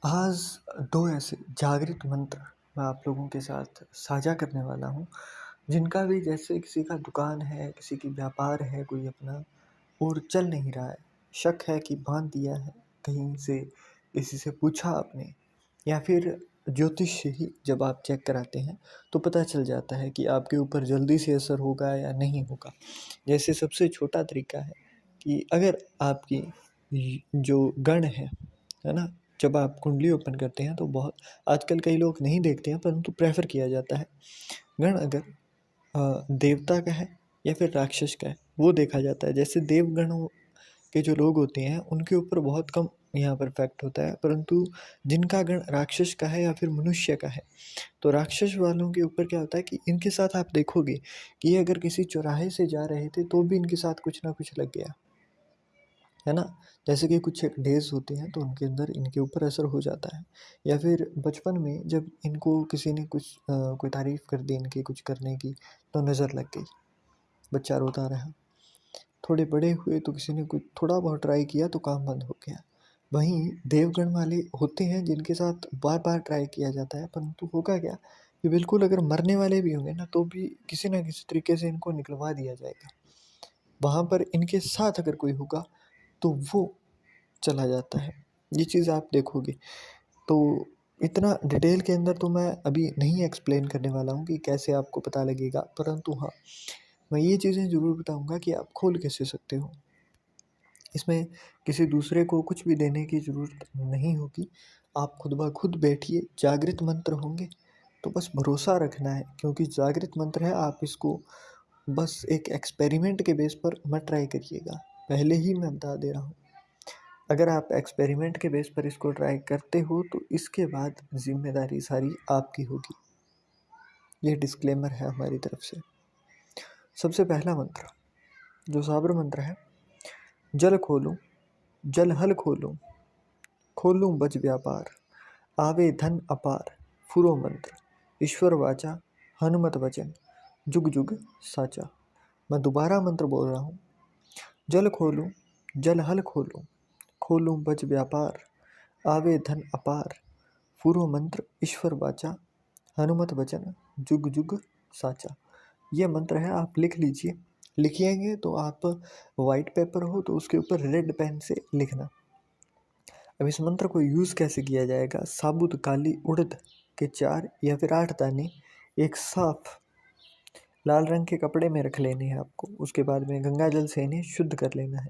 आज दो ऐसे जागृत मंत्र मैं आप लोगों के साथ साझा करने वाला हूँ, जिनका भी जैसे किसी का दुकान है, किसी की व्यापार है कोई अपना और चल नहीं रहा है। शक है कि बाँध दिया है, कहीं से किसी से पूछा आपने या फिर ज्योतिष से ही जब आप चेक कराते हैं, तो पता चल जाता है कि आपके ऊपर जल्दी से असर होगा या नहीं होगा। जैसे सबसे छोटा तरीका है कि अगर आपकी जो गण है ना? जब आप कुंडली ओपन करते हैं तो बहुत आजकल कई लोग नहीं देखते हैं परंतु प्रेफ़र किया जाता है। गण अगर देवता का है या फिर राक्षस का है, वो देखा जाता है। जैसे देवगणों के जो लोग होते हैं उनके ऊपर बहुत कम यहाँ पर इफ़ेक्ट होता है, परंतु जिनका गण राक्षस का है या फिर मनुष्य का है, तो राक्षस वालों के ऊपर क्या होता है कि इनके साथ आप देखोगे कि ये अगर किसी चौराहे से जा रहे थे तो भी इनके साथ कुछ ना कुछ लग गया, है ना? जैसे कि कुछ एक डेज़ होते हैं तो उनके अंदर इनके ऊपर असर हो जाता है, या फिर बचपन में जब इनको किसी ने कुछ कोई तारीफ़ कर दी इनकी कुछ करने की, तो नज़र लग गई, बच्चा रोता रहा। थोड़े बड़े हुए तो किसी ने कुछ थोड़ा बहुत ट्राई किया तो काम बंद हो गया। वहीं देवगण वाले होते हैं जिनके साथ बार-बार ट्राई किया जाता है, परंतु होगा क्या कि बिल्कुल अगर मरने वाले भी होंगे ना तो भी किसी न किसी तरीके से इनको निकलवा दिया जाएगा। वहाँ पर इनके साथ अगर कोई होगा तो वो चला जाता है। ये चीज़ आप देखोगे। तो इतना डिटेल के अंदर तो मैं अभी नहीं एक्सप्लेन करने वाला हूँ कि कैसे आपको पता लगेगा, परंतु हाँ, मैं ये चीज़ें ज़रूर बताऊँगा कि आप खोल कैसे सकते हो। इसमें किसी दूसरे को कुछ भी देने की ज़रूरत नहीं होगी। आप खुद ब खुद बैठिए, जागृत मंत्र होंगे, तो बस भरोसा रखना है क्योंकि जागृत मंत्र है, आप इसको बस एक एक्सपेरिमेंट के बेस पर मत ट्राई करिएगा। पहले ही मैं बता दे रहा हूँ। अगर आप एक्सपेरिमेंट के बेस पर इसको ट्राई करते हो तो इसके बाद ज़िम्मेदारी सारी आपकी होगी। ये डिस्क्लेमर है हमारी तरफ से। सबसे पहला मंत्र, जो साबर मंत्र है, जल खोलूँ, जल हल खोलूँ, खोलूँ बज व्यापार, आवे धन अपार, फुरो मंत्र, ईश्वर वाचा, हनुमत वचन, जुग जुग साचा। मैं दोबारा मंत्र बोल रहा हूँ। जल खोलूँ, जल हल खोलूँ, खोलूँ बज व्यापार, आवे धन अपार, फुरो मंत्र, ईश्वर वाचा, हनुमत वचन, जुग जुग साचा। ये मंत्र है, आप लिख लीजिए। लिखिएंगे तो आप वाइट पेपर हो तो उसके ऊपर रेड पेन से लिखना। अब इस मंत्र को यूज़ कैसे किया जाएगा? साबुत काली उड़द के 4 या फिर 8 दाने एक साफ लाल रंग के कपड़े में रख लेने हैं आपको। उसके बाद में गंगा जल से इन्हें शुद्ध कर लेना है।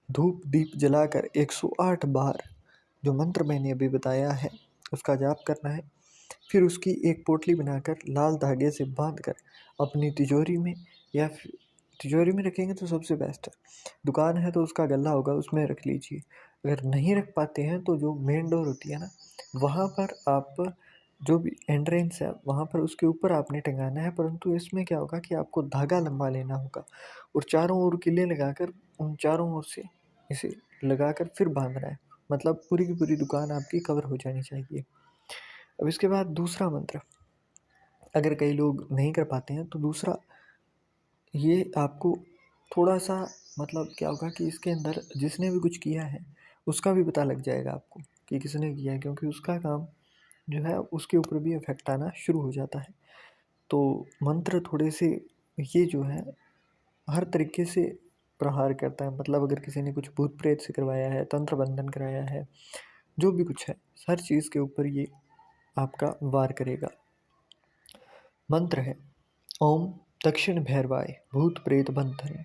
धूप दीप जलाकर 108 बार जो मंत्र मैंने अभी बताया है उसका जाप करना है। फिर उसकी एक पोटली बनाकर लाल धागे से बांधकर अपनी तिजोरी में, या फिर तिजोरी में रखेंगे तो सबसे बेस्ट है। दुकान है तो उसका गल्ला होगा, उसमें रख लीजिए। अगर नहीं रख पाते हैं तो जो मेन डोर होती है ना, वहाँ पर आप जो भी एंट्रेंस है वहाँ पर उसके ऊपर आपने टंगाना है, परंतु इसमें क्या होगा कि आपको धागा लंबा लेना होगा और चारों ओर किले लगाकर उन चारों ओर से इसे लगाकर फिर बांधना है। मतलब पूरी की पूरी दुकान आपकी कवर हो जानी चाहिए। अब इसके बाद दूसरा मंत्र, अगर कई लोग नहीं कर पाते हैं तो दूसरा ये आपको थोड़ा-सा, मतलब क्या होगा कि इसके अंदर जिसने भी कुछ किया है उसका भी पता लग जाएगा आपको कि किसने किया है, क्योंकि उसका काम जो है उसके ऊपर भी इफ़ेक्ट आना शुरू हो जाता है। तो मंत्र थोड़े से ये जो है हर तरीके से प्रहार करता है। मतलब अगर किसी ने कुछ भूत प्रेत से करवाया है, तंत्र बंधन कराया है, जो भी कुछ है, हर चीज़ के ऊपर ये आपका वार करेगा। मंत्र है, ओम दक्षिण भैरवाय भूत प्रेत बंधन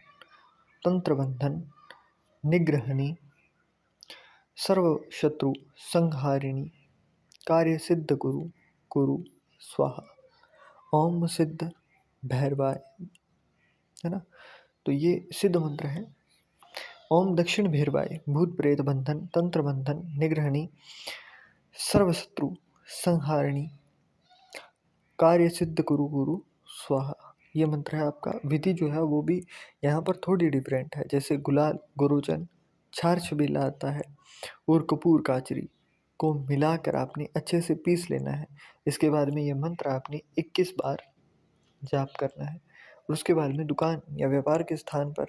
तंत्र बंधन निग्रहणी सर्व शत्रु संहारिणी कार्य सिद्ध कुरु कुरु स्वाहा। ओम सिद्ध भैरवाय, है ना? तो ये सिद्ध मंत्र है। ओम दक्षिण भैरवाय भूत प्रेत बंधन तंत्र बंधन निग्रहणी सर्व शत्रु संहारिणी कार्य सिद्ध कुरु कुरु स्वाहा। ये मंत्र है आपका। विधि जो है वो भी यहाँ पर थोड़ी डिफरेंट है। जैसे गुलाल गुरुजन छार छबीला आता है और कपूर काचरी को मिलाकर आपने अच्छे से पीस लेना है। इसके बाद में ये मंत्र आपने 21 बार जाप करना है और उसके बाद में दुकान या व्यापार के स्थान पर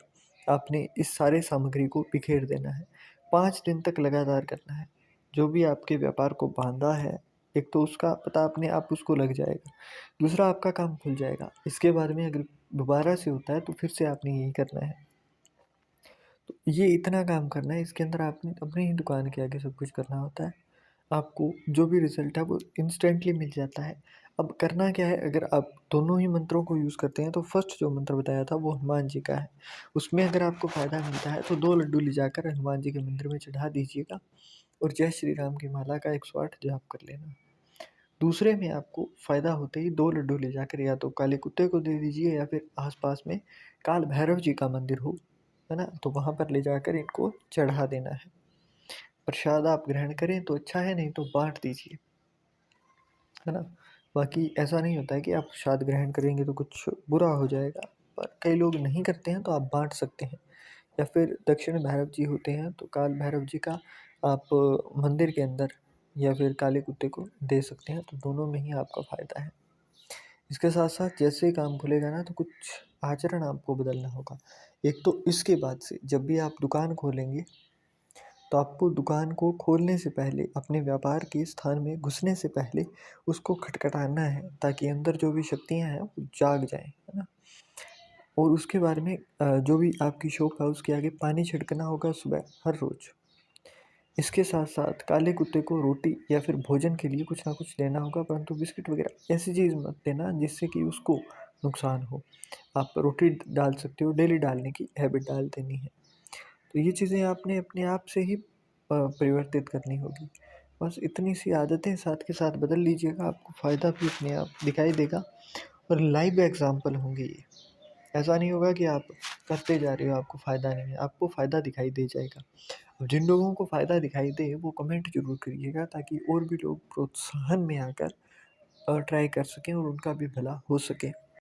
आपने इस सारे सामग्री को बिखेर देना है। 5 दिन तक लगातार करना है। जो भी आपके व्यापार को बाँधा है, एक तो उसका पता अपने आप उसको लग जाएगा, दूसरा आपका काम खुल जाएगा। इसके बाद में अगर दोबारा से होता है तो फिर से आपने यही करना है। तो ये इतना काम करना है, इसके अंदर आपने अपनी ही दुकान के आगे सब कुछ करना होता है। आपको जो भी रिज़ल्ट है वो इंस्टेंटली मिल जाता है। अब करना क्या है, अगर आप दोनों ही मंत्रों को यूज़ करते हैं तो फर्स्ट जो मंत्र बताया था वो हनुमान जी का है। उसमें अगर आपको फ़ायदा मिलता है तो 2 लड्डू ले जाकर हनुमान जी के मंदिर में चढ़ा दीजिएगा और जय श्री राम की माला का 108 जाप कर लेना। दूसरे में आपको फ़ायदा होते ही 2 लड्डू ले जाकर या तो काले कुत्ते को दे दीजिए या फिर आस-पास में काल भैरव जी का मंदिर हो, है ना? तो वहाँ पर ले जाकर इनको चढ़ा देना है। प्रसाद आप ग्रहण करें तो अच्छा है, नहीं तो बाँट दीजिए, है ना? बाकी ऐसा नहीं होता है कि आप प्रसाद ग्रहण करेंगे तो कुछ बुरा हो जाएगा, पर कई लोग नहीं करते हैं तो आप बाँट सकते हैं। या फिर दक्षिण भैरव जी होते हैं तो काल भैरव जी का आप मंदिर के अंदर या फिर काले कुत्ते को दे सकते हैं, तो दोनों में ही आपका फ़ायदा है। इसके साथ-साथ जैसे ही काम खुलेगा ना तो कुछ आचरण आपको बदलना होगा। एक तो इसके बाद से जब भी आप दुकान खोलेंगे तो आपको दुकान को खोलने से पहले, अपने व्यापार के स्थान में घुसने से पहले उसको खटखटाना है ताकि अंदर जो भी शक्तियाँ हैं वो जाग जाएँ, है ना? और उसके बारे में जो भी आपकी शॉप है उसके आगे पानी छिड़कना होगा सुबह हर रोज़। इसके साथ-साथ काले कुत्ते को रोटी या फिर भोजन के लिए कुछ ना कुछ देना होगा, परंतु बिस्किट वग़ैरह ऐसी चीज़ मत देना जिससे कि उसको नुकसान हो। आप रोटी डाल सकते हो, डेली डालने की हैबिट डाल देनी है। तो ये चीज़ें आपने अपने आप से ही परिवर्तित करनी होगी। बस इतनी सी आदतें साथ के साथ बदल लीजिएगा, आपको फ़ायदा भी अपने आप दिखाई देगा और लाइव एग्ज़ाम्पल होंगे ये। ऐसा नहीं होगा कि आप करते जा रहे हो, आपको फ़ायदा नहीं है, आपको फ़ायदा दिखाई दे जाएगा। और जिन लोगों को फ़ायदा दिखाई दे वो कमेंट ज़रूर करिएगा ताकि और भी लोग प्रोत्साहन में आकर ट्राई कर सकें और उनका भी भला हो सके।